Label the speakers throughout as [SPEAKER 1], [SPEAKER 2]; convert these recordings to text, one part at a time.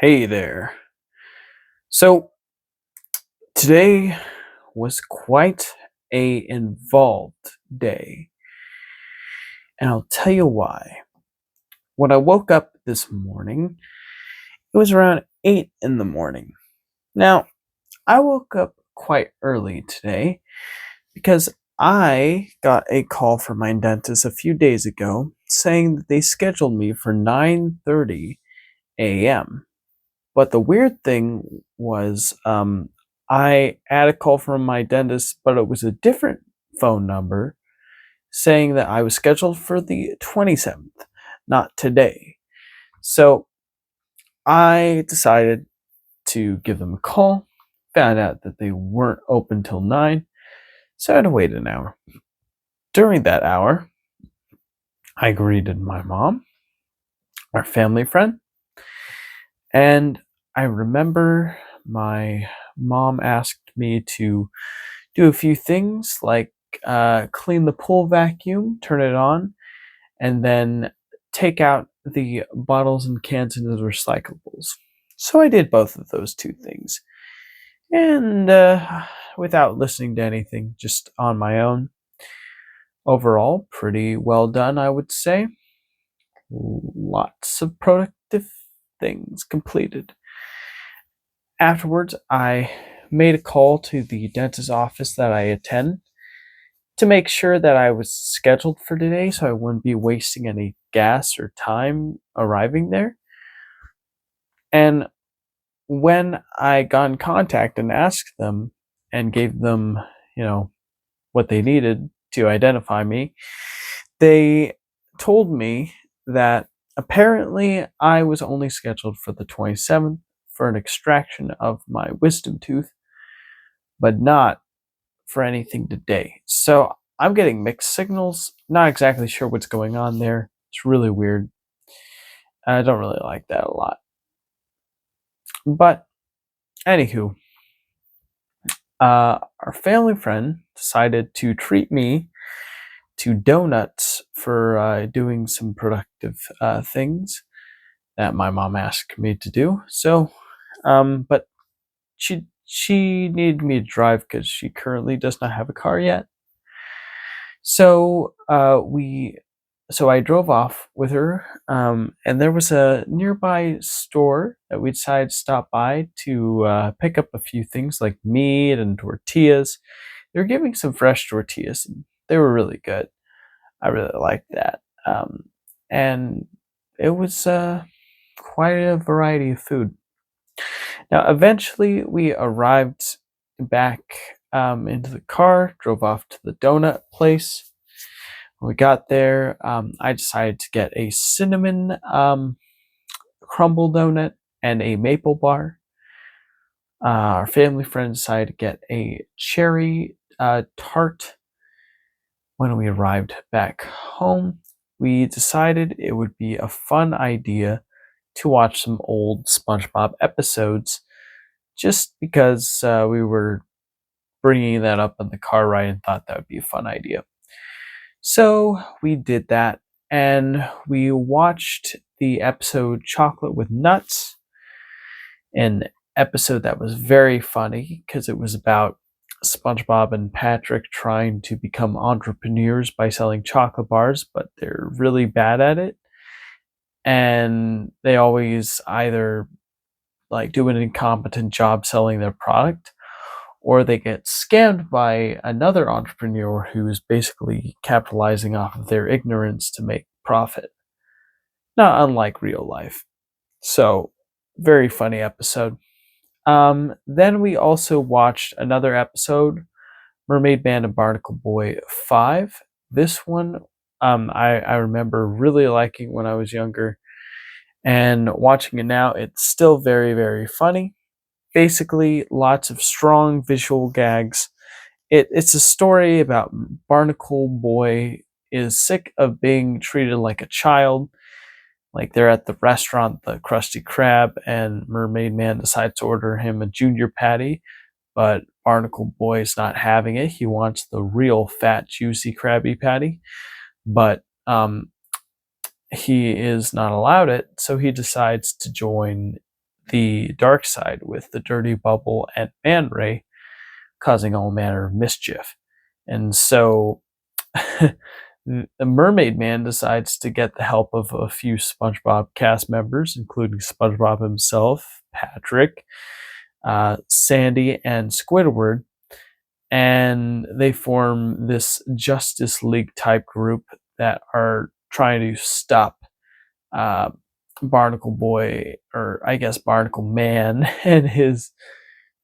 [SPEAKER 1] Hey there. So today was quite a involved day, and I'll tell you why. When I woke up this morning, it was around 8 in the morning. Now, I woke up quite early today because I got a call from my dentist a few days ago saying that they scheduled me for 9:30 a.m. But the weird thing was, I had a call from my dentist, but it was a different phone number saying that I was scheduled for the 27th, not today. So I decided to give them a call, found out that they weren't open till 9, so I had to wait an hour. During that hour, I greeted my mom, our family friend, and I remember my mom asked me to do a few things like clean the pool vacuum, turn it on, and then take out the bottles and cans into the recyclables. So I did both of those two things. And without listening to anything, just on my own. Overall, pretty well done, I would say. Lots of productive things completed. Afterwards, I made a call to the dentist's office that I attend to make sure that I was scheduled for today so I wouldn't be wasting any gas or time arriving there. And when I got in contact and asked them and gave them, what they needed to identify me, they told me that apparently I was only scheduled for the 27th for an extraction of my wisdom tooth, but not for anything today. So I'm getting mixed signals. Not exactly sure what's going on there. It's really weird. I don't really like that a lot. But anywho, our family friend decided to treat me to donuts for doing some productive things that my mom asked me to do. So, but she needed me to drive because she currently does not have a car yet. So I drove off with her, and there was a nearby store that we decided to stop by to pick up a few things like meat and tortillas. They were giving some fresh tortillas, and they were really good. I really liked that, and it was quite a variety of food. Now, eventually, we arrived back into the car, drove off to the donut place. When we got there, I decided to get a cinnamon crumble donut and a maple bar. Our family friend decided to get a cherry tart. When we arrived back home, we decided it would be a fun idea to watch some old SpongeBob episodes just because we were bringing that up in the car ride and thought that would be a fun idea. So we did that and we watched the episode Chocolate with Nuts, an episode that was very funny because it was about SpongeBob and Patrick trying to become entrepreneurs by selling chocolate bars, but they're really bad at it. And they always either do an incompetent job selling their product, or they get scammed by another entrepreneur who is basically capitalizing off of their ignorance to make profit. Not unlike real life. So, very funny episode. Then we also watched another episode, Mermaid Man and Barnacle Boy 5. This one I remember really liking when I was younger, and watching it now, it's still very, very funny. Basically, lots of strong visual gags. It's a story about Barnacle Boy is sick of being treated like a child. Like they're at the restaurant, the Krusty Krab, and Mermaid Man decides to order him a junior patty, but Barnacle Boy's not having it. He wants the real fat, juicy Krabby Patty, but he is not allowed it, so he decides to join the dark side with the dirty bubble and Man Ray causing all manner of mischief. And so the Mermaid Man decides to get the help of a few SpongeBob cast members, including SpongeBob himself, Patrick, Sandy, and Squidward, and they form this Justice League type group that are trying to stop uh, Barnacle Boy, or I guess Barnacle Man, and his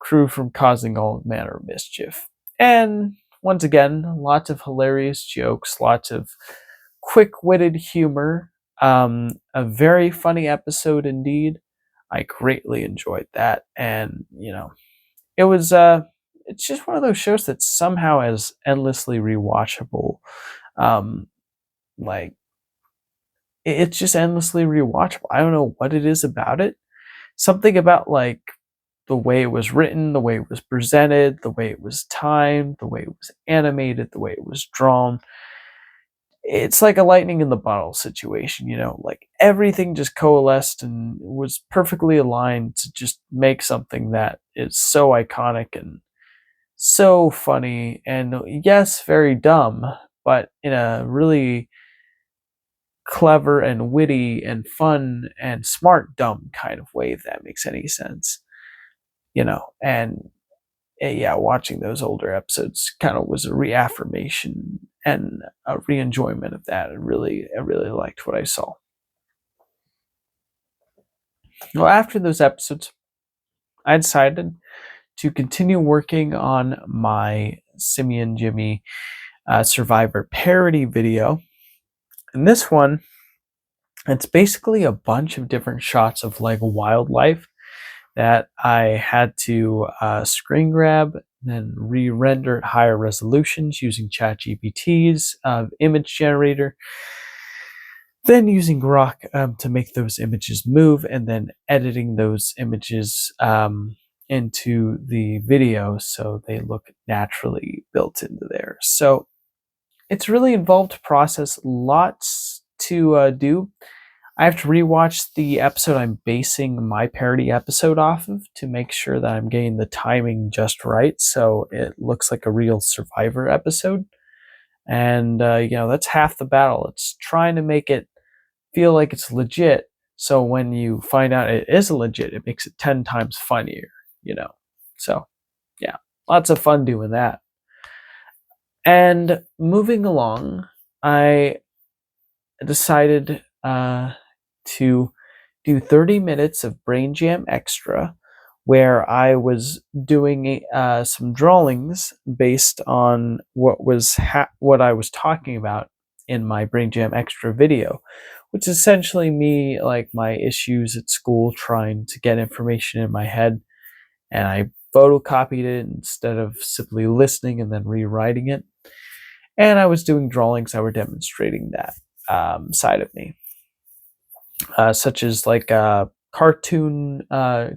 [SPEAKER 1] crew from causing all manner of mischief. And once again, lots of hilarious jokes, lots of quick-witted humor. A very funny episode indeed. I greatly enjoyed that, and it was it's just one of those shows that somehow is endlessly rewatchable. Um, like it's just endlessly rewatchable. I don't know what it is about it. Something about like the way it was written, the way it was presented, the way it was timed, the way it was animated, the way it was drawn. It's like a lightning in the bottle situation, like everything just coalesced and was perfectly aligned to just make something that is so iconic and so funny and, yes, very dumb, but in a really clever and witty and fun and smart dumb kind of way, if that makes any sense. And yeah, watching those older episodes kind of was a reaffirmation and a re-enjoyment of that. I really liked what I saw. Well, after those episodes, I decided to continue working on my Simeon Jimmy Survivor parody video. And this one, it's basically a bunch of different shots of like wildlife that I had to screen grab, then re-render at higher resolutions using ChatGPT's image generator, then using Grok to make those images move, and then editing those images into the video so they look naturally built into there. So it's really involved process, lots to do. I have to rewatch the episode I'm basing my parody episode off of to make sure that I'm getting the timing just right so it looks like a real Survivor episode. And, that's half the battle. It's trying to make it feel like it's legit, so when you find out it is legit, it makes it 10 times funnier. So, yeah, lots of fun doing that. And moving along, I decided to do 30 minutes of Brain Jam Extra, where I was doing some drawings based on what I was talking about in my Brain Jam Extra video, which is essentially me, like my issues at school, trying to get information in my head, and I photocopied it instead of simply listening and then rewriting it. And I was doing drawings that were demonstrating that side of me. Such as like a cartoon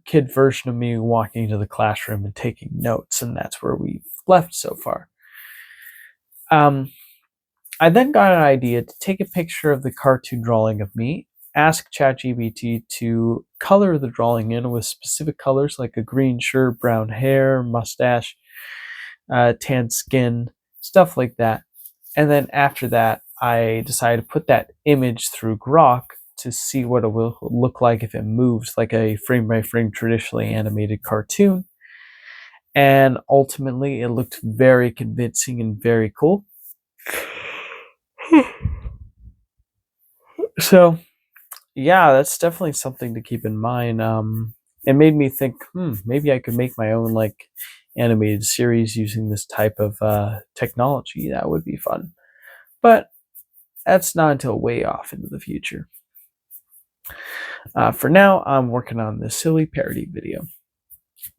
[SPEAKER 1] kid version of me walking into the classroom and taking notes, and that's where we've left so far. I then got an idea to take a picture of the cartoon drawing of me, ask ChatGPT to color the drawing in with specific colors like a green shirt, brown hair, mustache, tan skin, stuff like that. And then after that, I decided to put that image through Grok to see what it will look like if it moves like a frame-by-frame traditionally animated cartoon. And ultimately, it looked very convincing and very cool. So, yeah, that's definitely something to keep in mind. It made me think, maybe I could make my own like animated series using this type of technology. That would be fun. But that's not until way off into the future. For now, I'm working on this silly parody video.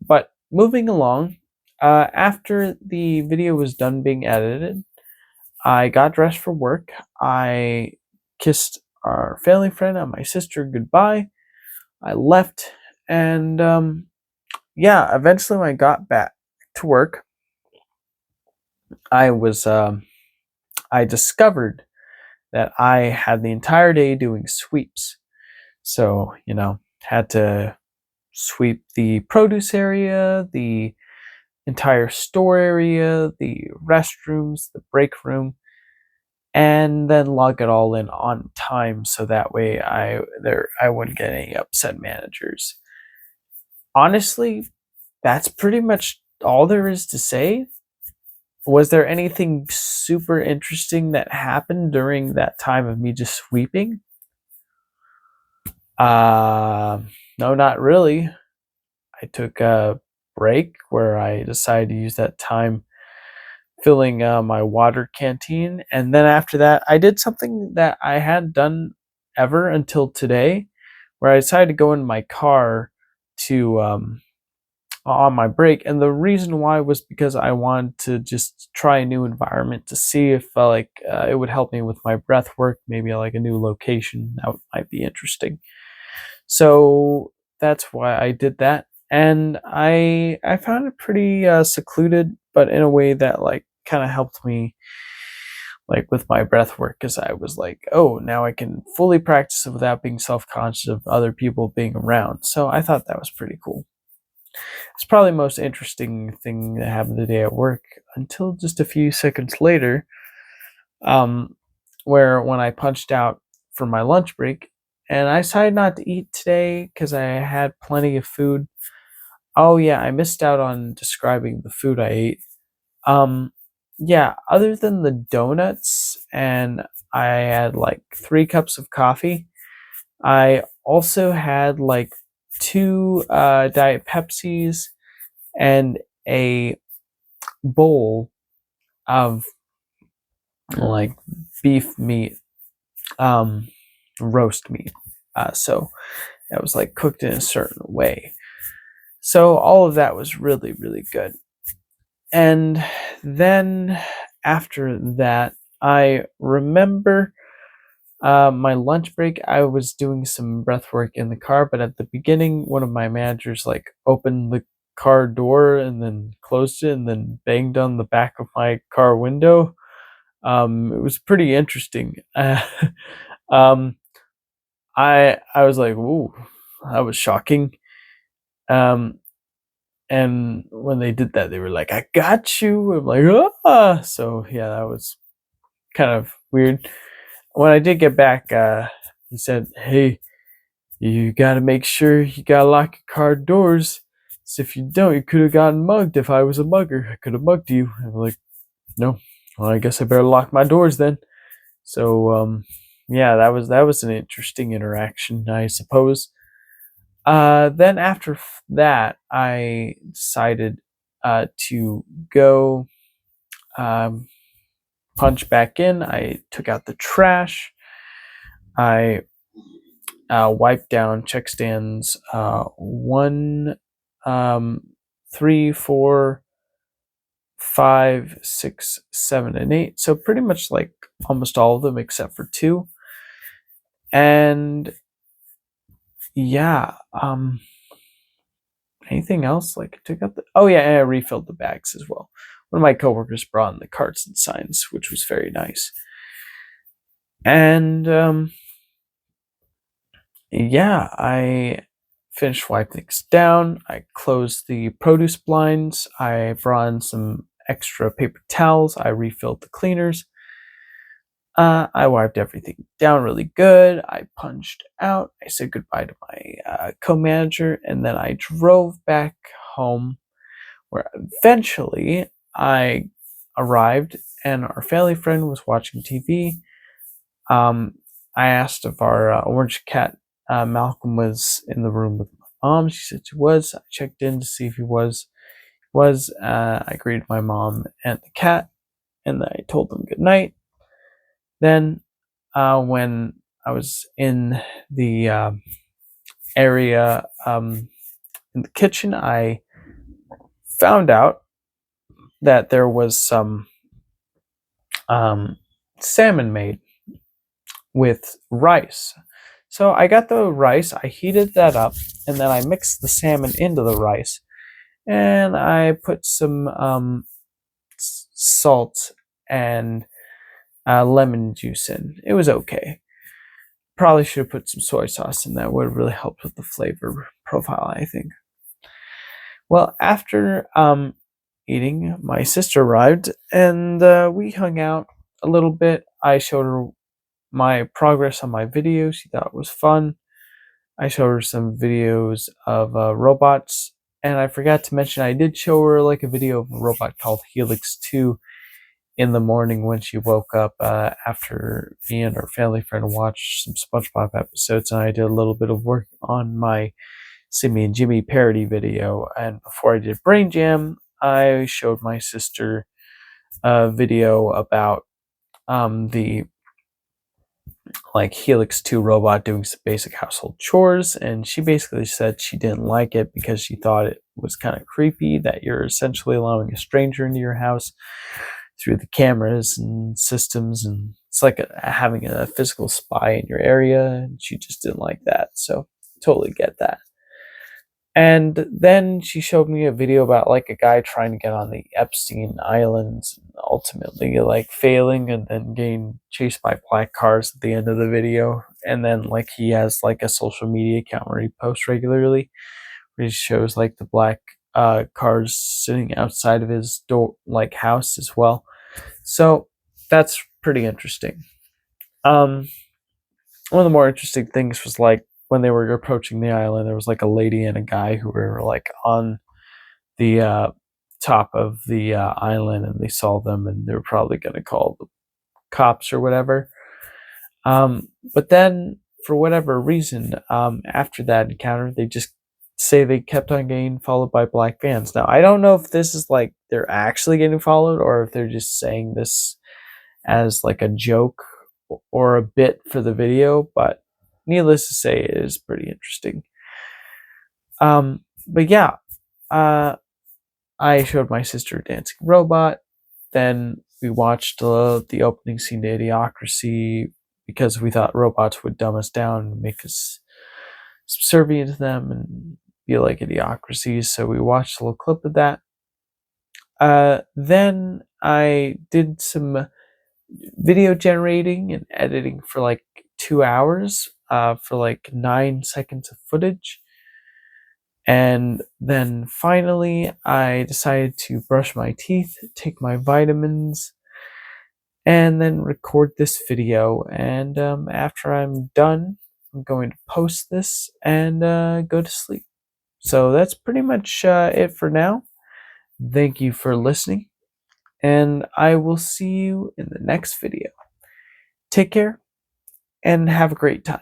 [SPEAKER 1] But moving along, after the video was done being edited, I got dressed for work. I kissed our family friend and my sister goodbye. I left, and eventually when I got back to work, I discovered that I had the entire day doing sweeps. So, had to sweep the produce area, the entire store area, the restrooms, the break room, and then log it all in on time so that way I wouldn't get any upset managers. Honestly, that's pretty much all there is to say. Was there anything super interesting that happened during that time of me just sweeping? No, not really. I took a break where I decided to use that time filling my water canteen. And then after that, I did something that I hadn't done ever until today, where I decided to go in my car to on my break. And the reason why was because I wanted to just try a new environment to see if it would help me with my breath work, maybe like a new location that might be interesting. So that's why I did that, and I found it pretty secluded, but in a way that like kind of helped me like with my breath work, because I was like, oh, now I can fully practice it without being self-conscious of other people being around. So I thought that was pretty cool. It's probably the most interesting thing that happened today at work until just a few seconds later, um, where when I punched out for my lunch break, and I decided not to eat today because I had plenty of food. Oh yeah, I missed out on describing the food I ate. Um, yeah, other than the donuts, and I had like 3 cups of coffee. I also had like two Diet Pepsis and a bowl of like beef meat, um, roast meat. So that was like cooked in a certain way. So all of that was really, really good. And then after that, I remember my lunch break. I was doing some breath work in the car, but at the beginning, one of my managers like opened the car door and then closed it and then banged on the back of my car window. It was pretty interesting. Um, I was like, "Ooh, that was shocking." Um, and when they did that, they were like, "I got you." I'm like, "Ah!" So yeah, that was kind of weird. When I did get back, he said, "Hey, you got to make sure you got to lock your car doors. So if you don't, you could have gotten mugged. If I was a mugger, I could have mugged you." I'm like, "No, well, I guess I better lock my doors then." So yeah, that was an interesting interaction, I suppose. Then after that, I decided to go um, punch back in. I took out the trash. I wiped down check stands 1, 3, 4, 5, 6, 7, and 8. So pretty much like almost all of them except for 2. And yeah, anything else? Like I took out the oh yeah, and I refilled the bags as well. One of my coworkers brought in the carts and signs, which was very nice. And yeah, I finished wiping things down. I closed the produce blinds. I brought in some extra paper towels. I refilled the cleaners. I wiped everything down really good. I punched out. I said goodbye to my co-manager, and then I drove back home, where eventually I arrived, and our family friend was watching TV. Um, I asked if our orange cat Malcolm was in the room with my mom. She said she was. I checked in to see if he was. I greeted my mom and the cat, and I told them good night. Then, when I was in the area in the kitchen, I found out that there was some salmon made with rice. So I got the rice, I heated that up, and then I mixed the salmon into the rice, and I put some salt and lemon juice in. It was okay. Probably should have put some soy sauce in. That would have really helped with the flavor profile, I think. Well, after eating, my sister arrived, and we hung out a little bit. I showed her my progress on my video. She thought it was fun. I showed her some videos of robots, and I forgot to mention I did show her like a video of a robot called Helix 2 in the morning when she woke up after me and her family friend watched some SpongeBob episodes, and I did a little bit of work on my Simmy and Jimmy parody video. And before I did Brain Jam, I showed my sister a video about the like Helix 2 robot doing some basic household chores, and she basically said she didn't like it because she thought it was kind of creepy that you're essentially allowing a stranger into your house through the cameras and systems, and it's like having a physical spy in your area, and she just didn't like that. So totally get that. And then she showed me a video about like a guy trying to get on the Epstein Islands, ultimately like failing, and then getting chased by black cars at the end of the video. And then like he has like a social media account where he posts regularly, where he shows like the black cars sitting outside of his door, like house as well. So that's pretty interesting. One of the more interesting things was like when they were approaching the island, there was like a lady and a guy who were like on the top of the island, and they saw them, and they were probably going to call the cops or whatever. But then, for whatever reason, after that encounter, they just say they kept on getting followed by black vans. Now, I don't know if this is like they're actually getting followed, or if they're just saying this as like a joke or a bit for the video, but needless to say, it is pretty interesting. But yeah, I showed my sister Dancing Robot. Then we watched the opening scene to Idiocracy because we thought robots would dumb us down and make us subservient to them and be like Idiocracy. So we watched a little clip of that. Then I did some video generating and editing for like 2 hours for like 9 seconds of footage. And then finally, I decided to brush my teeth, take my vitamins, and then record this video. And after I'm done, I'm going to post this and go to sleep. So that's pretty much it for now. Thank you for listening, and I will see you in the next video. Take care and have a great time.